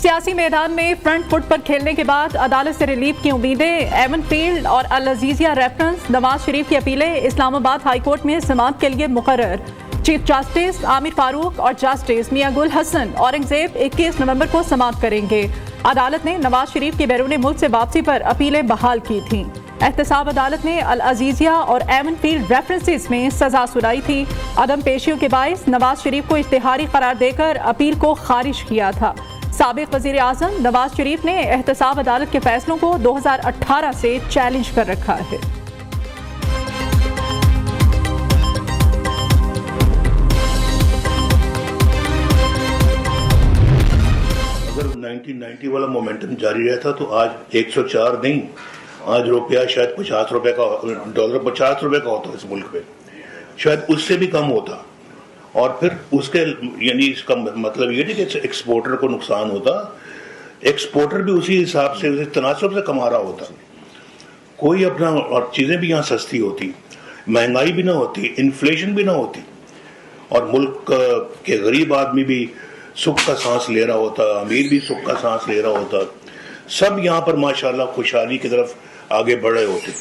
सियासी मैदान में फ्रंट फुट पर खेलने के बाद अदालत से रिलीफ की उम्मीदें। एवन फील्ड और अल अजीजिया रेफरेंस नवाज शरीफ की अपीलें इस्लामाबाद हाई कोर्ट में समाअत के लिए मुकर्रर। चीफ जस्टिस आमिर फारूक और जस्टिस मियां गुल हसन औरंगजेब 21 नवंबर को समाअत करेंगे। अदालत ने नवाज शरीफ की बैरून मुल्क से वापसी पर अपीलें बहाल की थीं। एहतसाब अदालत ने अल अजीजिया और एवन फील्ड रेफरेंसेस में सजा सुनाई थी। अदम पेशियों के बायस नवाज शरीफ को इश्तिहारी करार देकर अपील को खारिज किया था। साबिक वज़ीर आज़म नवाज शरीफ ने एहतसाब अदालत के फैसलों को 2018 से चैलेंज कर रखा है। अगर 1990 वाला मोमेंटम जारी रहता तो आज 104 नहीं, आज रुपया शायद 50 रुपए का, डॉलर 50 रुपए का होता इस मुल्क में, शायद उससे भी कम होता। और फिर उसके यानी इसका मतलब ये नहीं कि एक्सपोर्टर को नुकसान होता, एक्सपोर्टर भी उसी हिसाब से उसी तनासब से कमा रहा होता। कोई अपना, और चीज़ें भी यहाँ सस्ती होती, महंगाई भी ना होती, इन्फ्लेशन भी ना होती, और मुल्क के गरीब आदमी भी सुख का सांस ले रहा होता, अमीर भी सुख का सांस ले रहा होता। सब यहाँ पर माशाल्लाह खुशहाली की तरफ आगे बढ़ रहे होते।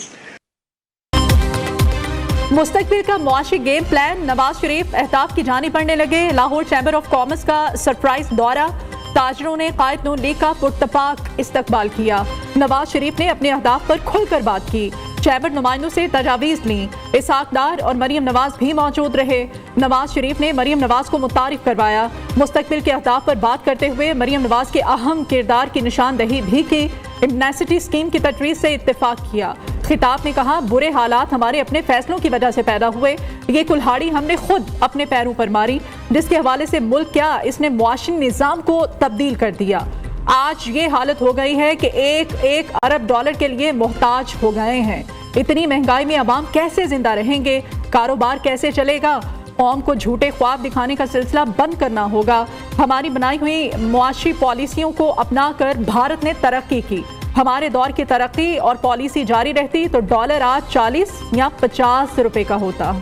मुस्तकबिल का मुआशी गेम प्लान। नवाज शरीफ अहताफ की जानी पड़ने लगे। लाहौर चैम्बर ऑफ कॉमर्स का सरप्राइज दौरा। ताजरों ने कायद नून लीग का पुरतपाक इस्तकबाल किया। नवाज शरीफ ने अपने अहदाफ पर खुलकर बात की। चैम्बर नुमाइंदों से तजावीज़ ली। इसहाक डार और मरियम नवाज भी मौजूद रहे। नवाज शरीफ ने मरियम नवाज को मुतारिफ करवाया। मुस्तकबिल के अहदाफ पर बात करते हुए मरियम नवाज के अहम किरदार की निशानदही भी की। इम्यूनिटी स्कीम की तजवीज़ से इत्तेफाक किया। खिताब ने कहा, बुरे हालात हमारे अपने फैसलों की वजह से पैदा हुए। ये कुल्हाड़ी हमने खुद अपने पैरों पर मारी, जिसके हवाले से मुल्क क्या, इसने मुआशी निज़ाम को तब्दील कर दिया। आज ये हालत हो गई है कि एक अरब डॉलर के लिए मोहताज हो गए हैं। इतनी महंगाई में अवाम कैसे जिंदा रहेंगे? कारोबार कैसे चलेगा? कौम को झूठे ख्वाब दिखाने का सिलसिला बंद करना होगा। हमारी बनाई हुई मुआशी पॉलिसियों को अपनाकर भारत ने तरक्की की। हमारे दौर की तरक्की और पॉलिसी जारी रहती तो डॉलर आज 40 या 50 रुपए का होता।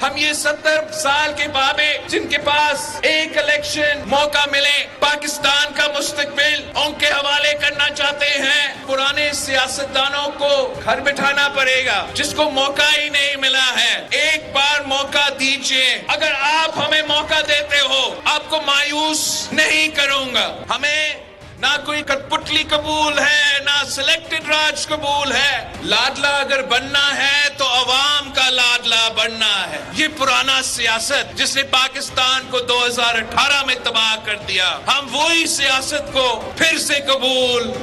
हम ये 70 साल के बाबे जिनके पास एक इलेक्शन मौका मिले पाकिस्तान का मुस्तकबिल उनके हवाले करना चाहते हैं। पुराने सियासतदानों को घर बिठाना पड़ेगा, जिसको मौका ही नहीं मिला है। एक बार मौका दीजिए। अगर आप हमें मौका देते हो, आपको मायूस नहीं करूंगा। हमें ना कोई कठपुतली कबूल है, ना सिलेक्टेड राज कबूल है। लाडला अगर बनना है तो अवाम का लाडला बनना है। ये पुराना सियासत जिसने पाकिस्तान को 2018 में तबाह कर दिया, हम वही सियासत को फिर से कबूल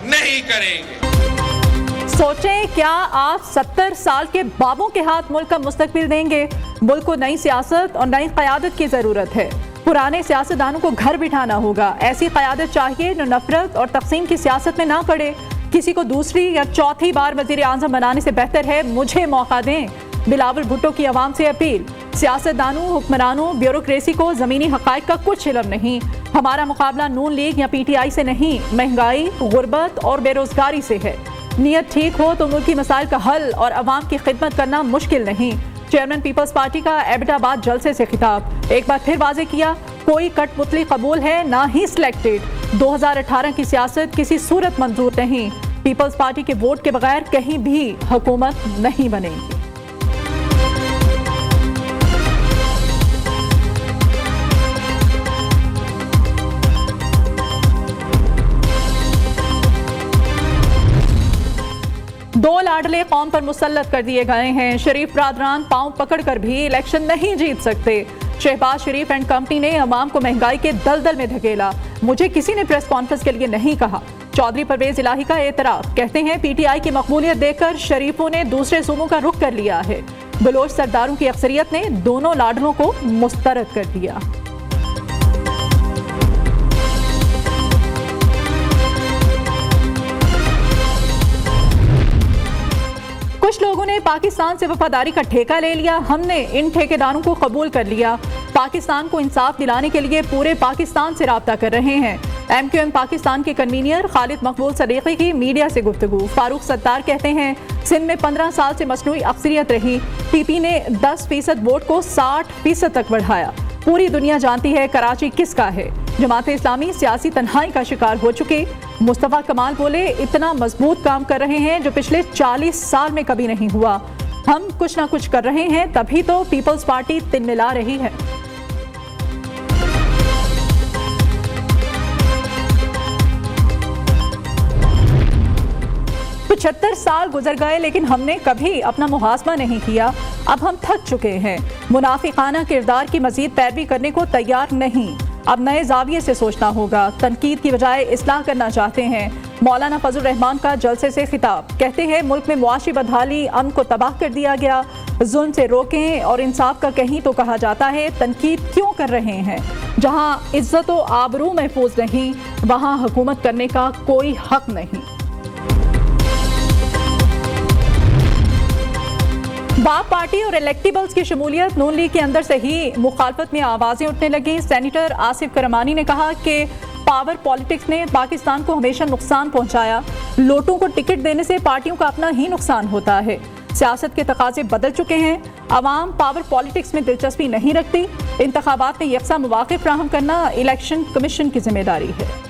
नहीं करेंगे। सोचें, क्या आप 70 साल के बाबों के हाथ मुल्क का मुस्तकबिल देंगे? मुल्क को नई सियासत और नई क़यादत की जरूरत है। पुराने सियासतदानों को घर बिठाना होगा। ऐसी क़यादत चाहिए जो नफरत और तकसीम की सियासत में ना पड़े। किसी को दूसरी या चौथी बार वज़ीर आज़म बनाने से बेहतर है मुझे मौका दें। बिलावल भुट्टो की आवाम से अपील। सियासतदानों, हुक्मरानों, ब्यूरोक्रेसी को ज़मीनी हक़ाइक़ का कुछ इल्म नहीं। हमारा मुकाबला नून लीग या PTI से नहीं, महंगाई, गुर्बत और बेरोज़गारी से है। नीयत ठीक हो तो मुल्की मसाइल का हल और अवाम की खिदमत करना मुश्किल नहीं। चेयरमैन पीपल्स पार्टी का एबटाबाद जलसे से खिताब। एक बार फिर वाज़े किया, कोई कठपुतली कबूल है, ना ही सिलेक्टेड। 2018 की सियासत किसी सूरत मंजूर नहीं। पीपल्स पार्टी के वोट के बगैर कहीं भी हुकूमत नहीं बनेगी। दो लाडले कौम पर मुसल्लत कर दिए गए हैं। शरीफ ब्रादरान पांव पकड़कर भी इलेक्शन नहीं जीत सकते। शहबाज शरीफ एंड कंपनी ने अवाम को महंगाई के दलदल में धकेला। मुझे किसी ने प्रेस कॉन्फ्रेंस के लिए नहीं कहा। चौधरी परवेज इलाही का एतराफ। कहते हैं PTI की मकबूलियत देखकर शरीफों ने दूसरे सूबों का रुख कर लिया है। बलोच सरदारों की अक्सरियत ने दोनों लाडलों को मुस्तरद कर दिया। कुछ लोगों ने पाकिस्तान से वफादारी का ठेका ले लिया। हमने इन ठेकेदारों को कबूल कर लिया। पाकिस्तान को इंसाफ दिलाने के लिए पूरे पाकिस्तान से राब्ता कर रहे हैं। MQM पाकिस्तान के कन्वीनियर खालिद मकबूल सदीकी की मीडिया से गुफ्तगू। फारूक सत्तार कहते हैं सिंध में 15 साल से मसनूई अक्सरियत रही, PP ने 10% वोट को 60% तक बढ़ाया। पूरी दुनिया जानती है कराची किसका है। जमात इस्लामी सियासी तन्हाई का शिकार हो चुके। मुस्तफ़ा कमाल बोले इतना मजबूत काम कर रहे हैं जो पिछले 40 साल में कभी नहीं हुआ। हम कुछ ना कुछ कर रहे हैं, तभी तो पीपल्स पार्टी तिलमिला रही है। 75 साल गुजर गए लेकिन हमने कभी अपना मुहासबा नहीं किया। अब हम थक चुके हैं। मुनाफिकाना किरदार की मजीद पैरवी करने को तैयार नहीं। अब नए जाविये से सोचना होगा। तनकीद की बजाय इस्लाह करना चाहते हैं। मौलाना फजल रहमान का जलसे से खिताब। कहते हैं मुल्क में मुआशी बदहाली अमन को तबाह कर दिया गया। जुल्म से रोकें और इंसाफ का कहीं तो कहा जाता है। तनकीद क्यों कर रहे हैं? जहां इज्जत व आबरू महफूज नहीं, वहां हुकूमत करने का कोई हक नहीं। बाप पार्टी और इलेक्टेबल्स की शमूलियत नून लीग के अंदर से ही मुखालफत में आवाजें उठने लगी। सेनेटर आसिफ करमानी ने कहा कि पावर पॉलिटिक्स ने पाकिस्तान को हमेशा नुकसान पहुंचाया। लोटों को टिकट देने से पार्टियों का अपना ही नुकसान होता है। सियासत के तकाजे बदल चुके हैं। अवाम पावर पॉलिटिक्स में दिलचस्पी नहीं रखती। इंतखाबात में यकसा मौके फराहम करना इलेक्शन कमीशन की जिम्मेदारी है।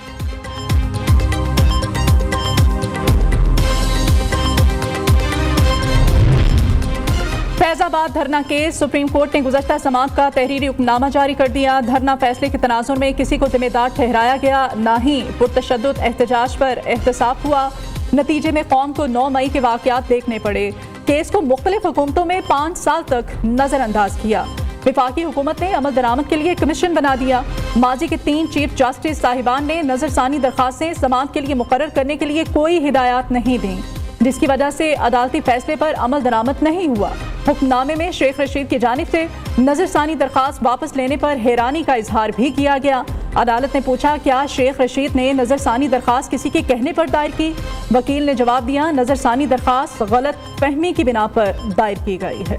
फैजाबाद धरना केस। सुप्रीम कोर्ट ने गुज़श्ता समाअत का तहरीरी हुक्मनामा जारी कर दिया। धरना फैसले के तनाजुर में किसी को जिम्मेदार ठहराया गया, ना ही पुरतशद्दुद एहतजाज पर एहतसाब हुआ। नतीजे में कौम को 9 मई के वाक़यात देखने पड़े। केस को मुख्तलिफ हुकूमतों में 5 साल तक नज़रअंदाज किया। वफाकी हुकूमत ने अमल दरामद के लिए कमीशन बना दिया। माजी के 3 चीफ जस्टिस साहिबान ने नजरसानी दरखास्तें समाअत के लिए मुकर्रर करने के लिए कोई हिदायत नहीं दी, जिसकी वजह से अदालती फैसले पर अमल दरामद नहीं हुआ। हुक्मनामे में शेख रशीद की जानिब से नजरसानी दरखास्त वापस लेने पर हैरानी का इजहार भी किया गया। अदालत ने पूछा क्या शेख रशीद ने नजरसानी दरखास्त किसी के कहने पर दायर की? वकील ने जवाब दिया नजरसानी दरखास्त गलत फहमी की बिना पर दायर की गई है।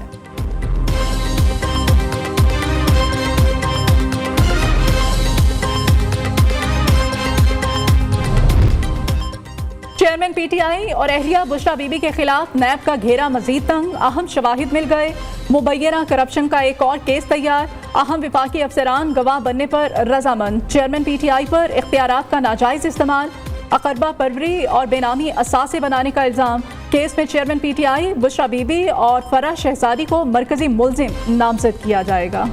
चेयरमैन PTI और एहलिया बुशरा बीबी के खिलाफ नैब का घेरा मजीद तंग। अहम शवाहिद मिल गए। मुबैना करप्शन का एक और केस तैयार। अहम विफाकी अफसरान गवाह बनने पर रजामंद। चेयरमैन PTI पर इख्तियारात का नाजायज इस्तेमाल, अकरबा परवरी और बेनामी असासे बनाने का इल्जाम। केस में चेयरमैन PTI बुशरा बीबी और फराह शहजादी को मरकजी मुल्जिम नामजद किया जाएगा।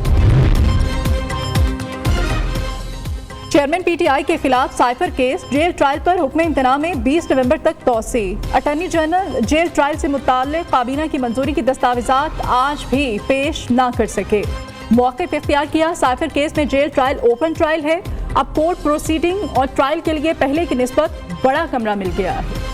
चेयरमैन PTI के खिलाफ साइफर केस। जेल ट्रायल पर हुक्म इम्तना में 20 नवंबर तक तौसी। अटॉर्नी जनरल जेल ट्रायल से मुताल्लिक काबीना की मंजूरी की दस्तावेजात आज भी पेश ना कर सके। मौक़िफ़ इख्तियार किया। साइफर केस में जेल ट्रायल ओपन ट्रायल है। अब कोर्ट प्रोसीडिंग और ट्रायल के लिए पहले की निस्बत बड़ा कमरा मिल गया है।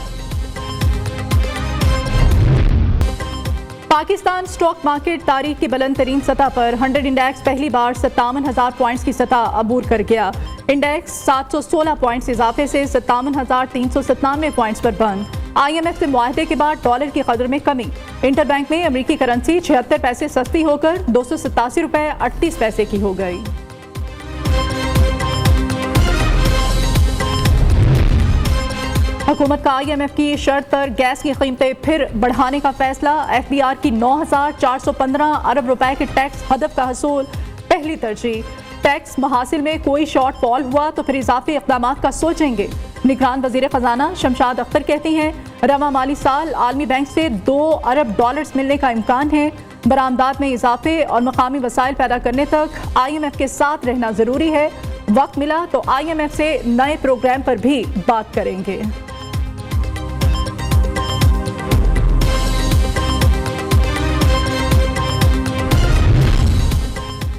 पाकिस्तान स्टॉक मार्केट तारीख की बुलंद तरीन सतह पर। 100 इंडेक्स पहली बार 57,000 पॉइंट्स की सतह अबूर कर गया। इंडेक्स 716 पॉइंट्स इजाफे से 57,397 पॉइंट्स पर बंद। IMF से मुआहदे के बाद डॉलर की कदर में कमी। इंटरबैंक में अमरीकी करेंसी 76 पैसे सस्ती होकर 287 रुपए 38 पैसे की हो गई। हुकूमत का IMF की शर्त पर गैस की कीमतें फिर बढ़ाने का फैसला। FBR की 9,415 अरब रुपए के टैक्स हदफ का हसूल पहली तरजीह। टैक्स महासिल में कोई शॉर्ट फॉल हुआ तो फिर इजाफी इक़दामात का सोचेंगे। निगरान वज़ीर ख़जाना शमशाद अख्तर कहती हैं रवा माली साल आलमी बैंक से 2 अरब डॉलर्स मिलने का इम्कान है। बरामदात में इजाफे और मकामी वसाइल पैदा करने तक IMF के साथ रहना ज़रूरी है। वक्त मिला तो IMF से नए प्रोग्राम पर भी बात करेंगे।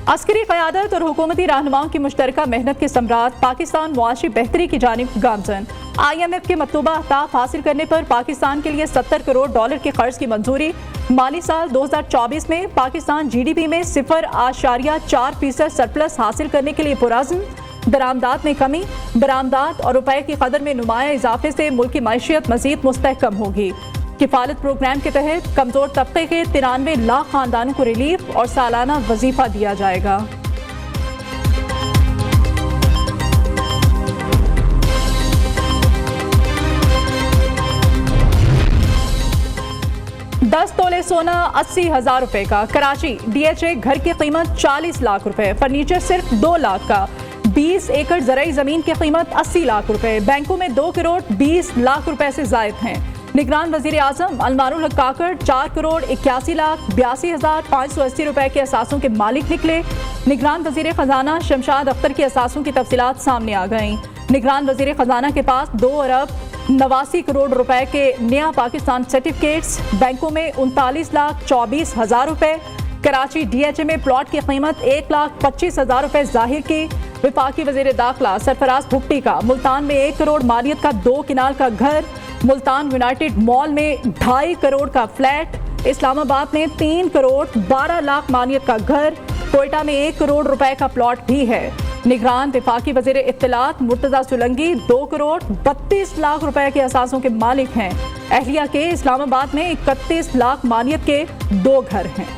अस्करी क़यादत और हुकूमती रहनुमाओं की मुश्तरका मेहनत के समरात पाकिस्तान मुआशी बेहतरी की जानिब गामजन। IMF के मतलूबा अहदाफ हासिल करने पर पाकिस्तान के लिए 70 करोड़ डॉलर के कर्ज की मंजूरी। माली साल 2024 में पाकिस्तान GDP में 0.4% सरप्लस हासिल करने के लिए पुरअज़्म। दरामदात में कमी। बरामदात और रुपए की कदर में नुमाया इजाफे से मुल्क की मैशियत मजीद मुस्तहकम होगी। किफालत प्रोग्राम के तहत कमजोर तबके के 93 लाख खानदानों को रिलीफ और सालाना वजीफा दिया जाएगा। 10 तोले सोना 80,000 रुपए का। कराची DHA घर की कीमत 40 लाख रुपए। फर्नीचर सिर्फ 2 लाख का। 20 एकड़ ज़राई ज़मीन की कीमत 80 लाख रुपए। बैंकों में 2 करोड़ 20 लाख रुपए से ज़ायद हैं। निगरान वज़ीर आज़म अलमारुल हक काकड़ 4 करोड़ 81 लाख 82,580 रुपए के असासों के मालिक निकले। निगरान वज़ीर ख़जाना शमशाद अख्तर की असासों की तफसीलात सामने आ गईं। निगरान वज़ीर ख़जाना के पास 2 अरब 89 करोड़ रुपए के नया पाकिस्तान सर्टिफिकेट्स। बैंकों में 39,24,000 रुपए। कराची DHA में प्लॉट की कीमत 1,25,000 रुपए जाहिर की। वफाकी वज़ीर दाखिला सरफराज भुट्टी का मुल्तान में 1 करोड़ मालियत का 2 किनाल का घर। मुल्तान यूनाइटेड मॉल में 2.5 करोड़ का फ्लैट। इस्लामाबाद में 3 करोड़ 12 लाख मालियत का घर। कोयटा में 1 करोड़ रुपए का प्लॉट भी है। निगरान वफाकी वज़ीर इत्तलात मुर्तज़ा सुलंगी 2 करोड़ 32 लाख रुपए के असासों के मालिक हैं। अहलिया के इस्लामाबाद में 31 लाख मालियत के 2 घर हैं।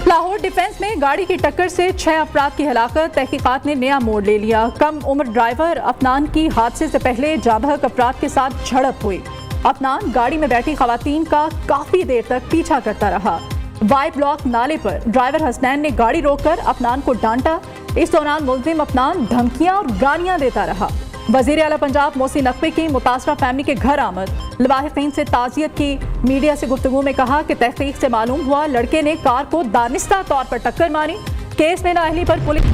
लाहौर डिफेंस में गाड़ी की टक्कर से 6 अफराद की हलाकत। तहकीकात ने नया मोड़ ले लिया। कम उम्र ड्राइवर अफनान की हादसे से पहले जाबहक अफराद के साथ झड़प हुई। अफनान गाड़ी में बैठी खवातीन का काफी देर तक पीछा करता रहा। वाई ब्लॉक नाले पर ड्राइवर हसनैन ने गाड़ी रोककर अफनान को डांटा। इस दौरान मुल्जिम अफनान धमकियां और गालियां देता रहा। वज़ीर आला पंजाब मोहसिन नकवी की मुतासरा फैमिली के घर आमद। लवाहिकीन से ताज़ियत की। मीडिया से गुफ्तगू में कहा कि तहकीक से मालूम हुआ लड़के ने कार को दानिस्ता तौर पर टक्कर मारी। केस में नाअहली पर police.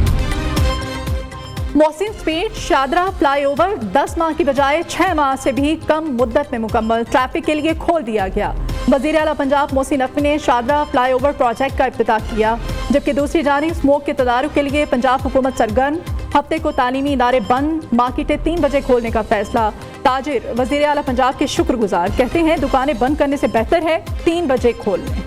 Mohsin speed Shahdara flyover 10 माह की बजाय 6 माह से भी कम मुद्दत में मुकम्मल ट्रैफिक के लिए खोल दिया गया। वज़ीर आला पंजाब मोहसिन नकवी ने शादरा फ्लाईओवर प्रोजेक्ट का इफ्तिताह किया। जबकि दूसरी जानिब स्मोक के तदारुक के लिए पंजाब हुकूमत सरगर्म। हफ्ते को तालीमी इदारे बंद। मार्केटें 3 बजे खोलने का फैसला। ताजिर वज़ीर आला पंजाब के शुक्रगुजार, कहते हैं दुकानें बंद करने से बेहतर है 3 बजे खोल लें।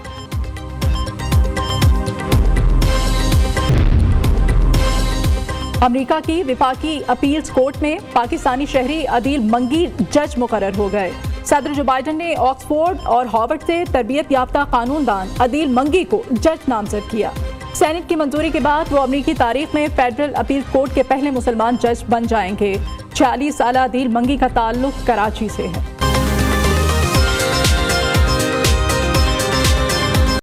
अमेरिका की विफाकी अपील्स कोर्ट में पाकिस्तानी शहरी अदील मंगी जज मुकर्रर हो गए। सदर जो बाइडन ने ऑक्सफोर्ड और हार्वर्ड से तरबियत याफ्ता कानूनदान अदील मंगी को जज नामजद किया। सेनेट की मंजूरी के बाद वो अमेरिकी तारीख में फेडरल अपील कोर्ट के पहले मुसलमान जज बन जाएंगे। 46 साल अदील मंगी का ताल्लुक कराची से है।